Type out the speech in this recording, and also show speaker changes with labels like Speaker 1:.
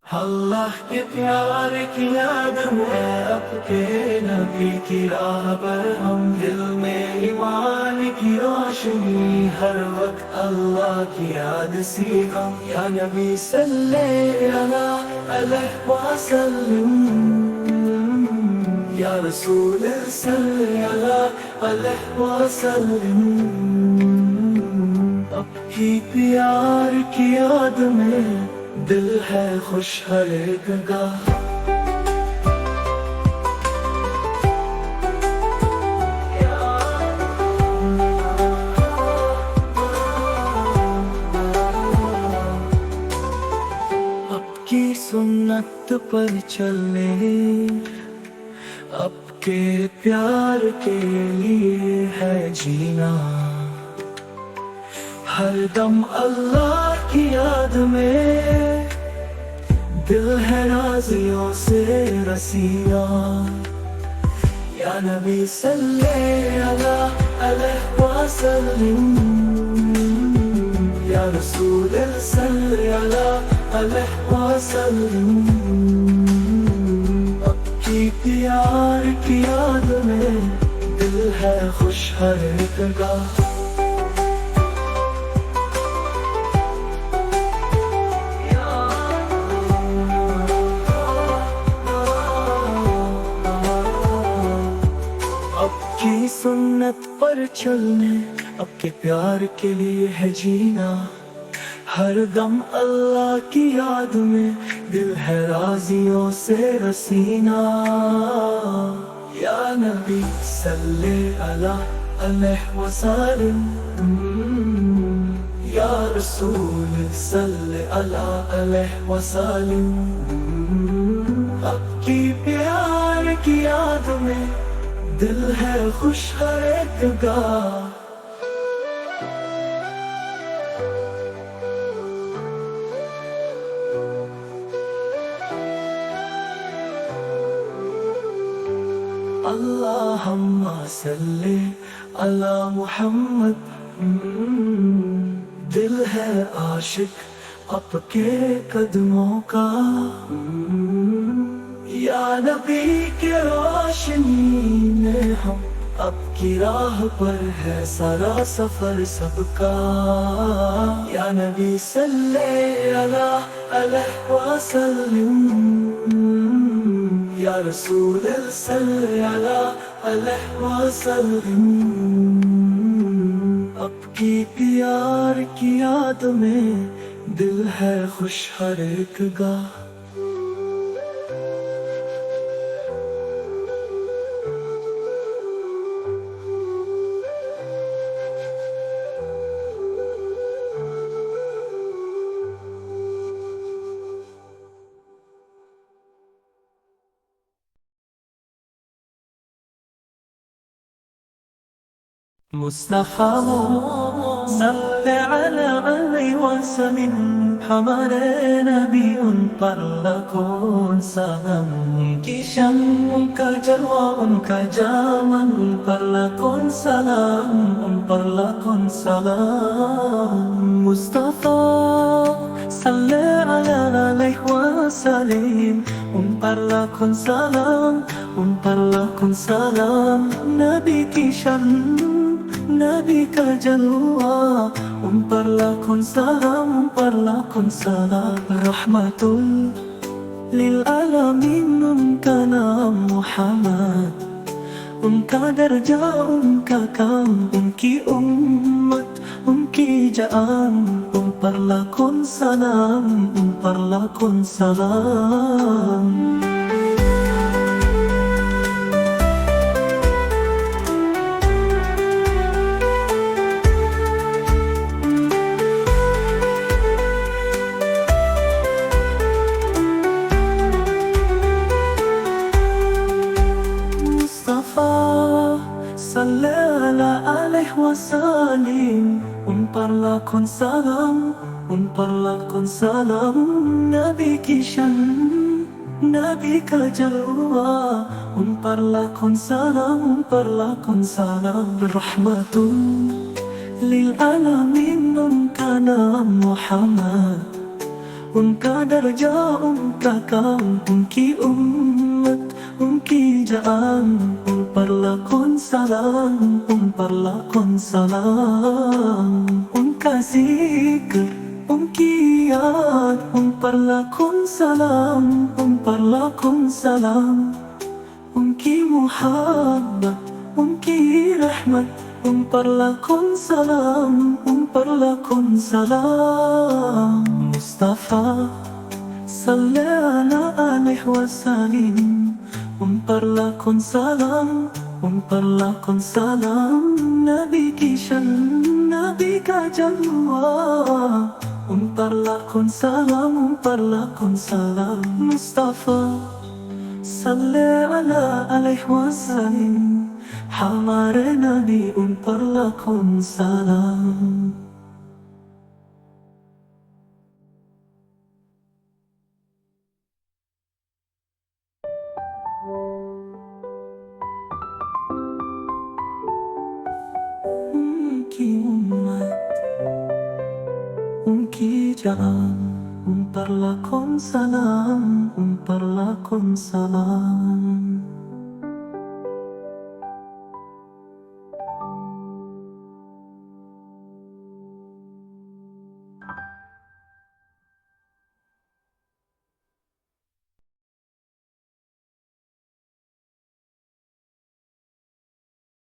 Speaker 1: अल्लाह के प्यार की याद है आपके नबी की राह पर हम दिल में ईमान की रोशनी हर वक्त अल्लाह की याद सी हम या नबी सल्लल्लाहु अलैहि वसल्लम या रसूल सल्लल्लाहु अलैहि वसल्लम आपकी प्यार की याद में दिल है खुश हर एक का। आपकी सुन्नत पर चलने आपके प्यार के लिए है जीना हर दम अल्लाह की याद में दिल है राजियों से रसीना या नबी सल्लल्लाहु अलैहि वसल्लम या रसूल सल्लल्लाहु अलैहि वसल्लम आपकी प्यार की याद में दिल है खुश हर एक का। आपकी सुन्नत पर चलने आपके प्यार के लिए है जीना हर दम अल्लाह की याद में दिल है राजियों से रसीना या नबी सल्लल्लाहु अलैहि वसल्लम या रसूल सल्लल्लाहु अलैहि वसल्लम आपकी प्यार की याद में दिल है खुश हर एक का। अल्लाहुम्मा सल्ली अला मुहम्मद दिल है आशिक आपके कदमों का या नबी के रोशनी में हम आपकी राह पर है सारा सफर सबका या नबी सल्लल्लाहु अलैहि वसल्लम या रसूल सल्लल्लाहु अलैहि वसल्लम आपकी प्यार की याद में दिल है खुश हर एक का। मुस्तफा सल्ले अला अलैहि वसल्लम हमारे नबी उन पर लाखों सलाम की शान उनका जलवा उनका जामन उन पर लाखों सलाम उन पर लाखों सलाम मुस्तफा सल्ले अला अलैहि वसल्लम उन पर लाखों सलाम उन पर लाखों सलाम नबी की शान नबी का जलवा उन पर लाखों सलाम उन पर लाखों सलाम रहमतुल लिल आलमीन उनका नाम मुहम्मद उनका दर्जा उनका काम उनकी उम्मत उनकी जान उन पर लाखों सलाम उन पर लाखों सलाम। सल्लल्लाहु अलैहि वसल्लम उन पर लाखों सलाम उन पर लाखों सलाम नबी की शान नबी का जलवा उन पर लाखों सलाम उन पर लाखों सलाम रहमतुल लिल आलमीन उनका नाम मुहम्मद उनका दर्जा उनका काम उनकी उम्मत उनकी जान उन पर लाखों सलाम उन पर लाखों सलाम उनका जिक्र उनकी याद उन पर लाखों सलाम उन पर लाखों सलाम उनकी मुहब्बत उनकी रहमत उन पर लाखों सलाम उन पर लाखों सलाम मुस्तफा सल्लल्लाहु अलैहि वसल्लम उन पर लाखों सलाम उन पर लाखों सलाम नबी की शन नबी का जलवा उन पर लाखों सलाम उन पर लाखों सलाम मुस्तफा सल्लल्लाहु अलैहि वसल्लम हमारे नबी उन पर लाखों सलाम। उनकी उम्मत उनकी जान उन पर लाखों सलाम उन पर लाखों सलाम।